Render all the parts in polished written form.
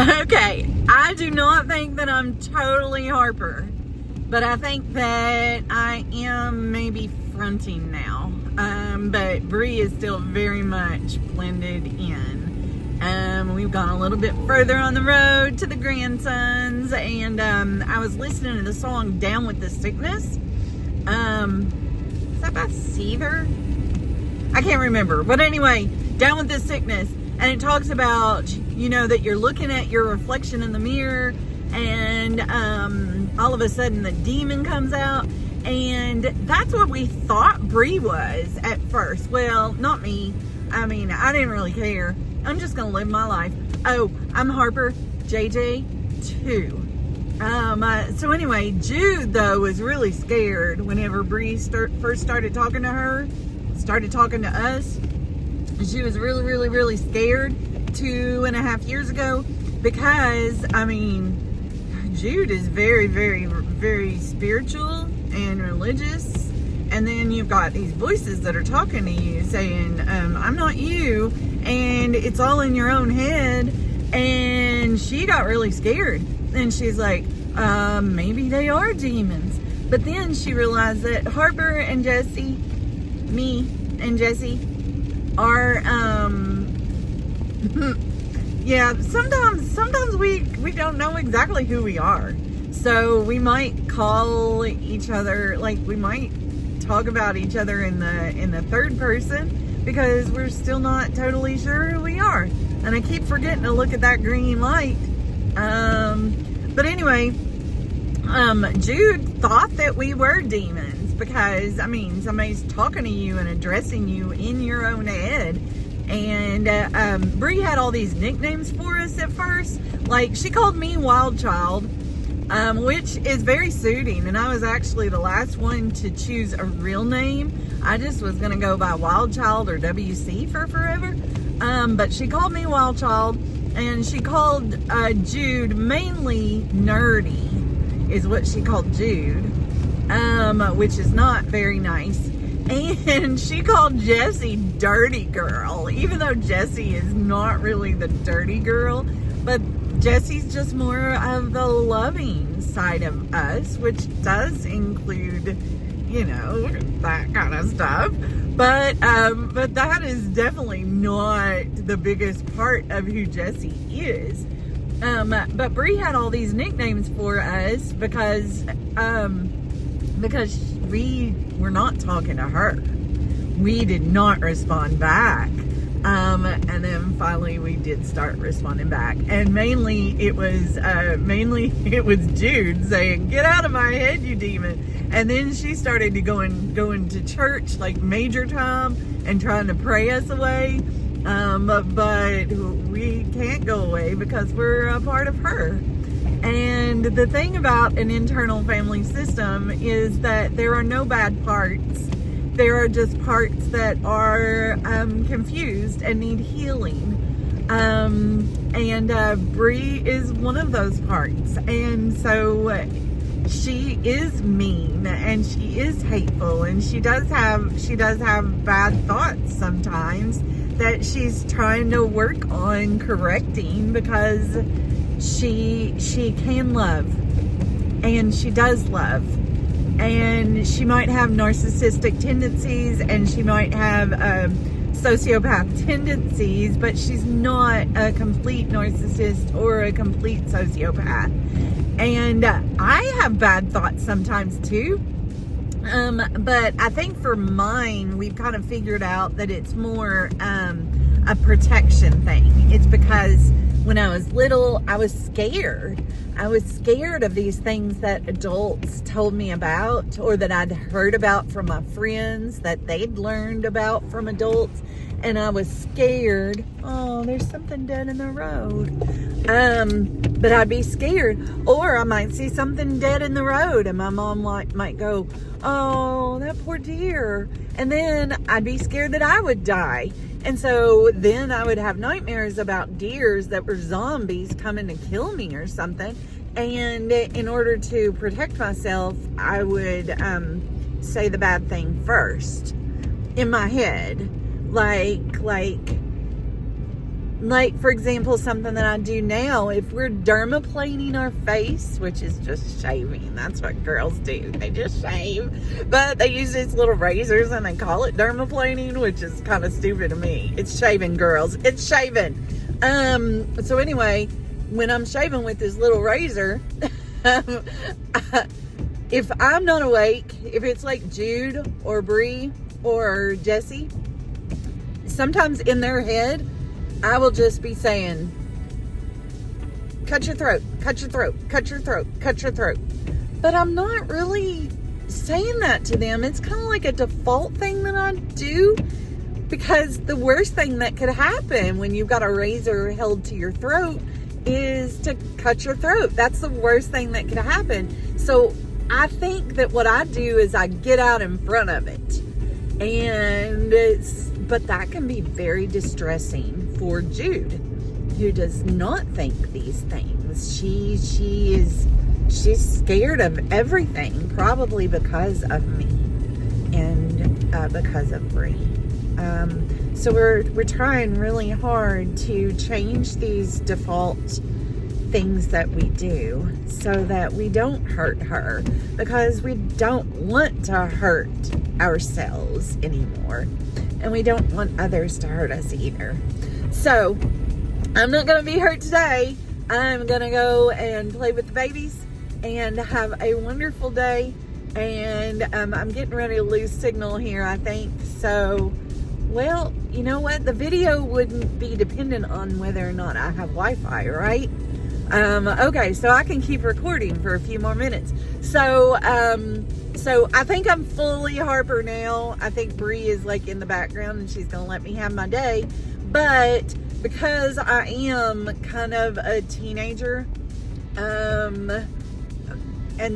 Okay, I do not think that I'm totally Harper, but I think that I am maybe fronting now. But Bree is still very much blended in. We've gone a little bit further on the road to the grandsons, and I was listening to the song "Down with the Sickness." Is that by Seether? I can't remember, but anyway, "Down with the Sickness." And it talks about, that you're looking at your reflection in the mirror, and all of a sudden the demon comes out. And that's what we thought Bree was at first. Well, not me. I mean, I didn't really care. I'm just going to live my life. Oh, I'm Harper, JJ 2. So anyway, Jude, though, was really scared whenever Bree first started talking to her, started talking to us. She was really, really, really scared 2.5 years ago because, Jude is very, very, very spiritual and religious. And then you've got these voices that are talking to you saying, I'm not you, and it's all in your own head. And she got really scared. And she's like, maybe they are demons. But then she realized that Harper and Jesse, me and Jesse, are sometimes we don't know exactly who we are, so we might call each other, like we might talk about each other in the third person because we're still not totally sure who we are. And I keep forgetting to look at that green light. But anyway, Jude thought that we were demons because, somebody's talking to you and addressing you in your own head. And Bree had all these nicknames for us at first. Like, she called me Wild Child, which is very suiting. And I was actually the last one to choose a real name. I just was going to go by Wild Child or WC for forever. But she called me Wild Child. And she called Jude mainly Nerdy, is what she called Jude, which is not very nice. And she called Jessie Dirty Girl, even though Jessie is not really the dirty girl, but Jessie's just more of the loving side of us, which does include, that kind of stuff. But that is definitely not the biggest part of who Jessie is. But Bree had all these nicknames for us because we were not talking to her. We did not respond back. And then finally we did start responding back. And mainly it was Jude saying, "Get out of my head, you demon." And then she started to going to church like major time and trying to pray us away. But we can't go away because we're a part of her. And the thing about an internal family system is that there are no bad parts. There are just parts that are confused and need healing. And Bree is one of those parts. And so she is mean and she is hateful, and she does have bad thoughts sometimes that she's trying to work on correcting, because she can love, and she does love, and she might have narcissistic tendencies, and she might have sociopath tendencies, but she's not a complete narcissist or a complete sociopath. And I have bad thoughts sometimes too. But I think for mine, we've kind of figured out that it's more a protection thing. It's because when I was little, I was scared. I was scared of these things that adults told me about, or that I'd heard about from my friends that they'd learned about from adults. And I was scared. Oh, there's something dead in the road. But I'd be scared. Or I might see something dead in the road, and my mom might go, "Oh, that poor deer." And then I'd be scared that I would die. And so then I would have nightmares about deers that were zombies coming to kill me or something. And in order to protect myself, I would say the bad thing first in my head. Like, like, for example, something that I do now, if we're dermaplaning our face, which is just shaving, that's what girls do. They just shave, but they use these little razors and they call it dermaplaning, which is kind of stupid to me. It's shaving, girls. It's shaving. So anyway, when I'm shaving with this little razor, if I'm not awake, if it's like Jude or Bree or Jesse, sometimes in their head, I will just be saying, cut your throat, cut your throat, cut your throat, cut your throat. But I'm not really saying that to them. It's kind of like a default thing that I do, because the worst thing that could happen when you've got a razor held to your throat is to cut your throat. That's the worst thing that could happen. So I think that what I do is I get out in front of it. But that can be very distressing for Jude, who does not think these things. She's scared of everything, probably because of me and because of Bree. So we're trying really hard to change these default things that we do so that we don't hurt her, because we don't want to hurt ourselves anymore, and we don't want others to hurt us either. So I'm not going to be hurt today. I'm going to go and play with the babies and have a wonderful day. And I'm getting ready to lose signal here, I think. So, well, you know what? The video wouldn't be dependent on whether or not I have Wi-Fi, right? Okay, so I can keep recording for a few more minutes. So I think I'm fully Harper now. I think Bree is like in the background and she's going to let me have my day. But because I am kind of a teenager, and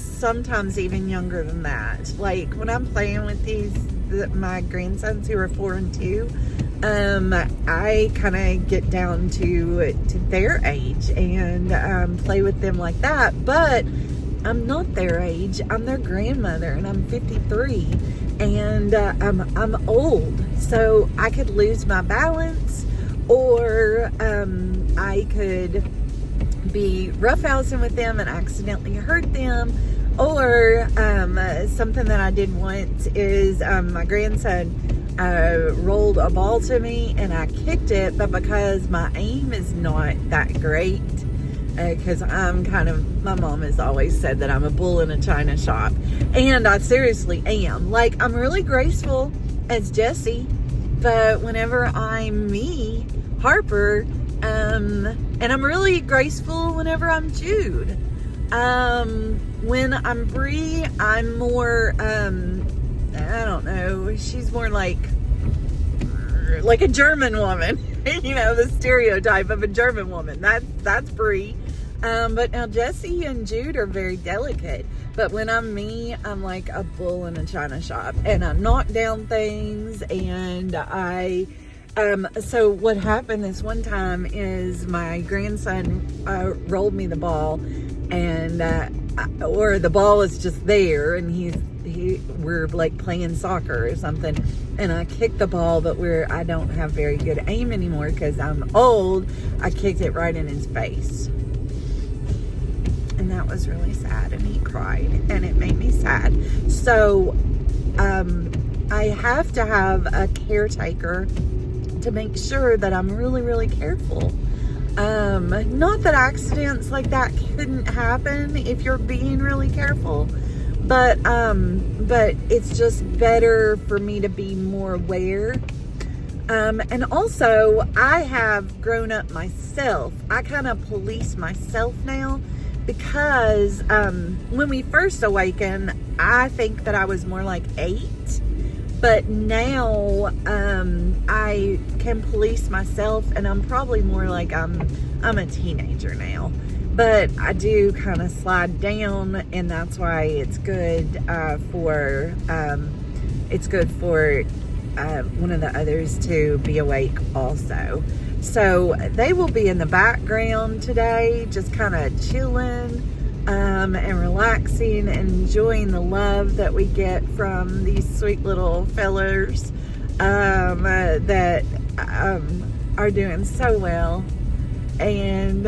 sometimes even younger than that, like when I'm playing with my grandsons who are 4 and 2, I kind of get down to their age and play with them like that. But I'm not their age. I'm their grandmother, and I'm 53, and I'm old, so I could lose my balance, or I could be roughhousing with them and accidentally hurt them. Or something that I did once is my grandson rolled a ball to me and I kicked it, but because my aim is not that great, because my mom has always said that I'm a bull in a china shop, and I seriously am. Like, I'm really graceful as Jessie, but whenever I'm me, Harper, and I'm really graceful whenever I'm Jude. When I'm Bree, I'm more, I don't know, she's more like a German woman. You know, the stereotype of a German woman. That's Bree. But now Jessie and Jude are very delicate. But when I'm me, I'm like a bull in a china shop, and I knock down things, and so what happened this one time is my grandson rolled me the ball, and or the ball was just there, and we're like playing soccer or something, and I kicked the ball, but I don't have very good aim anymore because I'm old. I kicked it right in his face, and that was really sad, and he cried, and it made me sad. So I have to have a caretaker to make sure that I'm really, really careful. Not that accidents like that couldn't happen if you're being really careful, but it's just better for me to be more aware. And also, I have grown up myself. I kind of police myself now, because when we first awakened, I think that I was more like 8. But now I can police myself, and I'm probably more like I'm a teenager now. But I do kind of slide down, and that's why it's good for one of the others to be awake also. So they will be in the background today, just kind of chilling and relaxing, and enjoying the love that we get from these sweet little fellers that are doing so well. And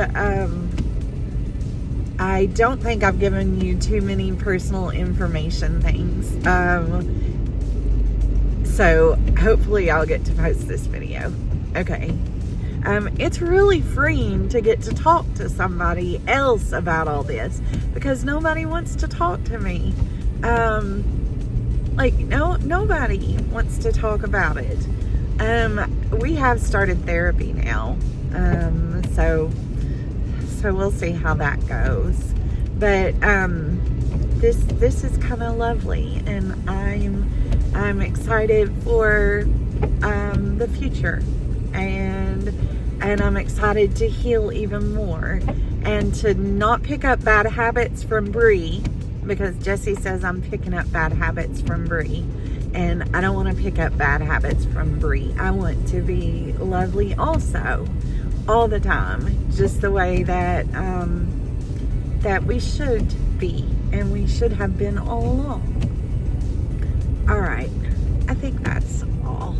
I don't think I've given you too many personal information things. So hopefully I'll get to post this video. Okay. It's really freeing to get to talk to somebody else about all this, because nobody wants to talk to me. Nobody wants to talk about it. We have started therapy now. So we'll see how that goes. But this is kind of lovely, and I'm excited for the future, and I'm excited to heal even more, and to not pick up bad habits from Bree, because Jesse says I'm picking up bad habits from Bree, and I don't want to pick up bad habits from Bree. I want to be lovely also, all the time, just the way that that we should be, and we should have been all along. All right, I think that's all.